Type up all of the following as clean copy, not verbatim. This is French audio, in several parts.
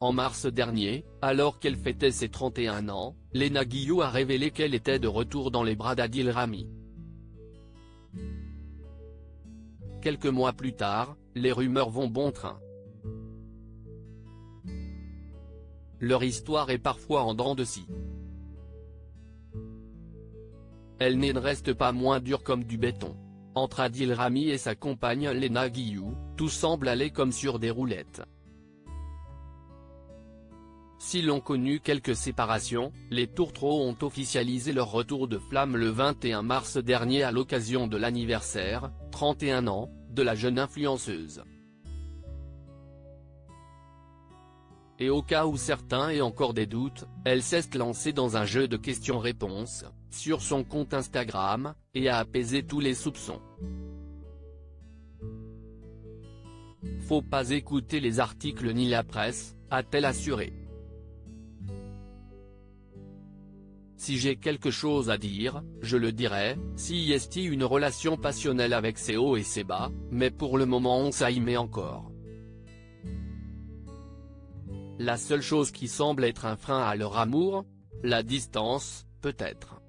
En mars dernier, alors qu'elle fêtait ses 31 ans, Léna Guillou a révélé qu'elle était de retour dans les bras d'Adil Rami. Quelques mois plus tard, les rumeurs vont bon train. Leur histoire est parfois en dents de scie. Elle ne reste pas moins dure comme du béton. Entre Adil Rami et sa compagne Léna Guillou, tout semble aller comme sur des roulettes. Si l'on connu quelques séparations, les Tourtereaux ont officialisé leur retour de flamme le 21 mars dernier à l'occasion de l'anniversaire, 31 ans, de la jeune influenceuse. Et au cas où certains aient encore des doutes, elle s'est lancée dans un jeu de questions-réponses, sur son compte Instagram, et a apaisé tous les soupçons. Faut pas écouter les articles ni la presse, a-t-elle assuré. Si j'ai quelque chose à dire, je le dirai, si y est une relation passionnelle avec ses hauts et ses bas, mais pour le moment on s'aime encore. La seule chose qui semble être un frein à leur amour? La distance, peut-être.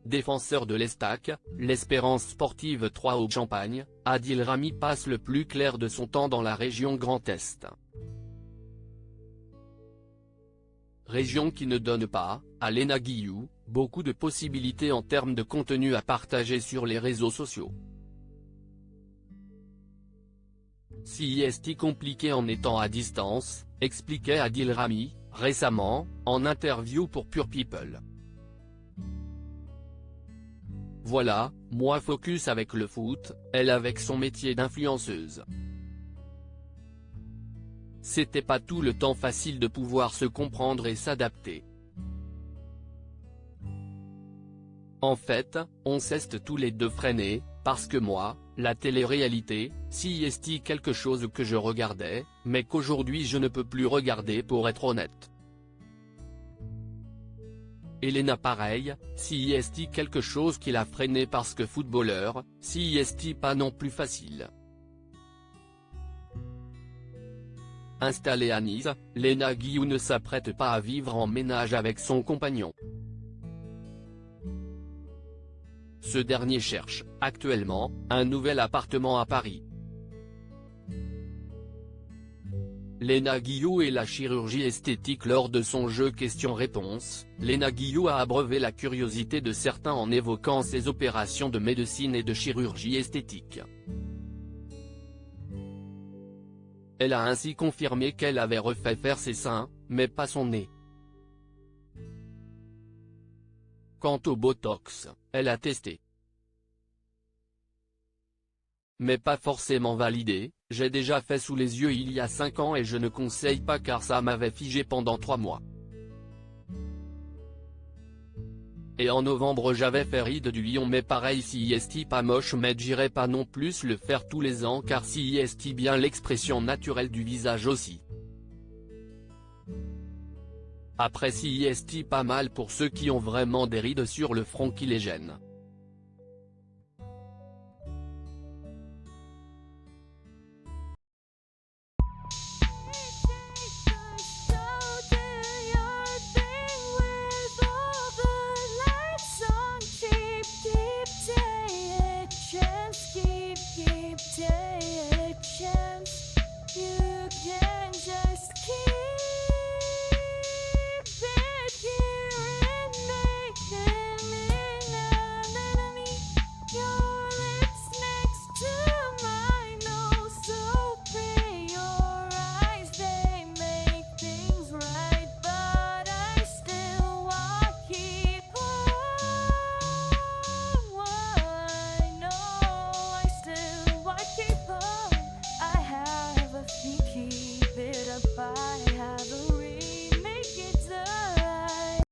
Défenseur de l'Estac, l'Espérance sportive 3 au Champagne, Adil Rami passe le plus clair de son temps dans la région Grand Est. Région qui ne donne pas, à Léna Guillou, beaucoup de possibilités en termes de contenu à partager sur les réseaux sociaux. Si est compliqué en étant à distance, expliquait Adil Rami, récemment, en interview pour Pure People. Voilà, moi focus avec le foot, elle avec son métier d'influenceuse. C'était pas tout le temps facile de pouvoir se comprendre et s'adapter. En fait, on s'est tous les deux freinés, parce que moi, la télé-réalité, si est quelque chose que je regardais, mais qu'aujourd'hui je ne peux plus regarder pour être honnête. Léna pareil, si est quelque chose qui l'a freiné parce que footballeur, si est pas non plus facile. Installée à Nice, Léna Guillou ne s'apprête pas à vivre en ménage avec son compagnon. Ce dernier cherche, actuellement, un nouvel appartement à Paris. Léna Guillou et la chirurgie esthétique. Lors de son jeu questions-réponses, Léna Guillou a abreuvé la curiosité de certains en évoquant ses opérations de médecine et de chirurgie esthétique. Elle a ainsi confirmé qu'elle avait refait faire ses seins, mais pas son nez. Quant au Botox, elle a testé. Mais pas forcément validé, j'ai déjà fait sous les yeux il y a 5 ans et je ne conseille pas car ça m'avait figé pendant 3 mois. Et en novembre j'avais fait Ride du Lion mais pareil si est pas moche mais j'irai pas non plus le faire tous les ans car si est bien l'expression naturelle du visage aussi. Après si est pas mal pour ceux qui ont vraiment des rides sur le front qui les gênent.